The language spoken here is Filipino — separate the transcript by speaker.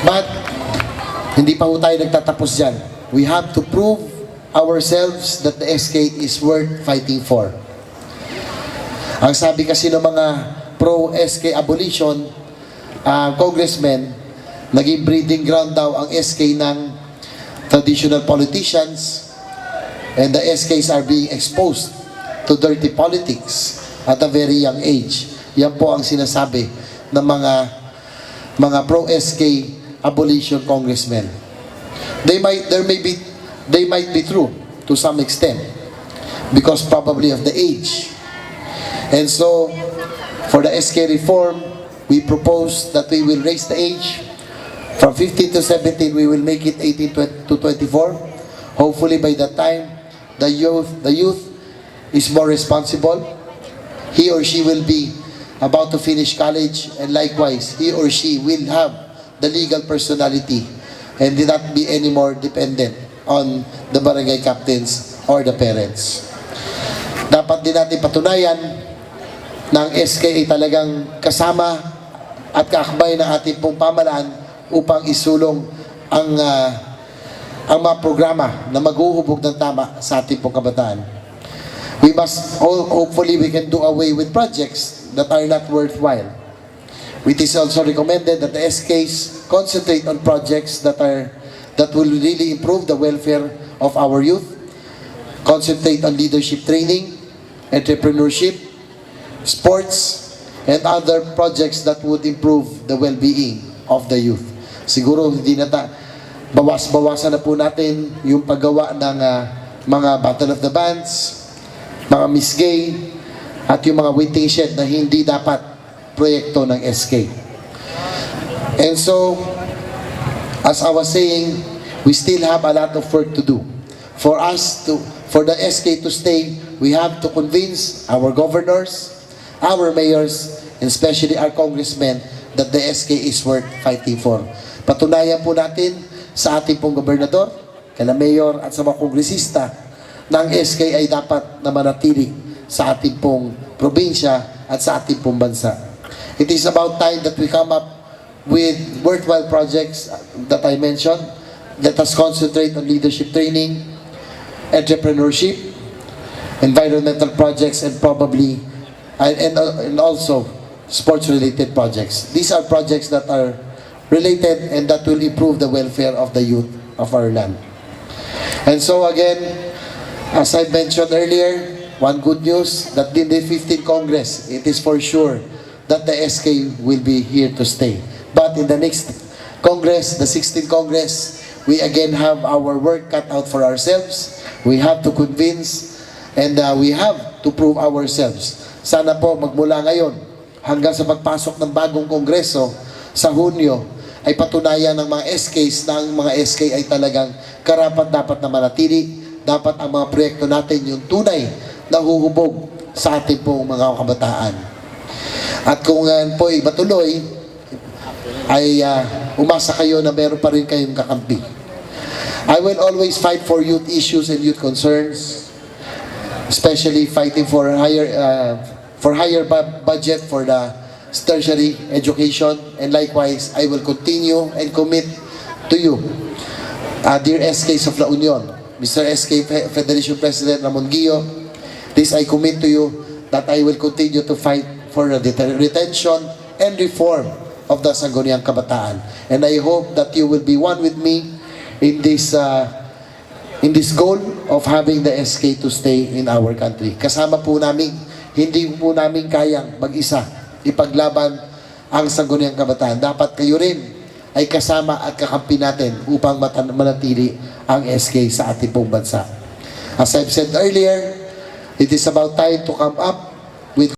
Speaker 1: But, hindi pa po tayo nagtatapos dyan. We have to prove ourselves that the SK is worth fighting for. Ang sabi kasi ng mga pro-SK abolition, congressmen, naging breeding ground daw ang SK ng traditional politicians, and the SKs are being exposed to dirty politics at a very young age. Yan po ang sinasabi ng mga pro-SK abolition congressmen. They might be true to some extent because probably of the age. And so, for the SK reform, we propose that we will raise the age from 15 to 17. We will make it 18 to 24. Hopefully, by that time, the youth is more responsible. He or she will be about to finish college, and likewise, he or she will have the legal personality and did not be anymore dependent on the barangay captains or the parents. Dapat din natin patunayan ng SK ay talagang kasama at kaakbay ng ating pong pamalaan upang isulong ang mga programa na maghuhubog ng tama sa ating pong kabataan. We must, hopefully we can do away with projects that are not worthwhile. It is also recommended that the SKs concentrate on projects that will really improve the welfare of our youth, concentrate on leadership training, entrepreneurship, sports, and other projects that would improve the well-being of the youth. Siguro hindi na bawas-bawasan na po natin yung paggawa ng mga Battle of the Bands, mga Miss Gay, at yung mga waiting shed na hindi dapat proyekto ng SK. And so, as I was saying, we still have a lot of work to do. For the SK to stay, we have to convince our governors, our mayors, and especially our congressmen that the SK is worth fighting for. Patunayan po natin sa ating pong gobernador, kala mayor at sa mga kongresista na ang SK ay dapat na manatili sa ating pong probinsya at sa ating pong bansa. It is about time that we come up with worthwhile projects that I mentioned. Let us concentrate on leadership training, entrepreneurship, environmental projects, and probably and also sports-related projects. These are projects that are related and that will improve the welfare of the youth of our land. And so again, as I mentioned earlier, one good news that in the 15th Congress, it is for sure that the SK will be here to stay. But in the next Congress, the 16th Congress, we again have our work cut out for ourselves. We have to convince and we have to prove ourselves. Sana po magmula ngayon hanggang sa pagpasok ng bagong Kongreso sa Hunyo ay patunayan ng mga SKs na ang mga SK ay talagang karapat-dapat na manatili. Dapat ang mga proyekto natin yung tunay na huhubog sa ating pong mga kabataan. At kung po ay matuloy, ay umasa kayo na meron pa rin kayong kakampi. I will always fight for youth issues and youth concerns, especially fighting for higher budget for the tertiary education, and likewise, I will continue and commit to you, dear SKs of La Union, Mr. SK Federation President Ramon Guio, this I commit to you that I will continue to fight for the retention and reform of the Sangguniang Kabataan. And I hope that you will be one with me in this goal of having the SK to stay in our country. Kasama po namin, hindi po namin kayang mag-isa ipaglaban ang Sangguniang Kabataan. Dapat kayo rin ay kasama at kakampi natin upang manatili ang SK sa ating pong bansa. As I've said earlier, it is about time to come up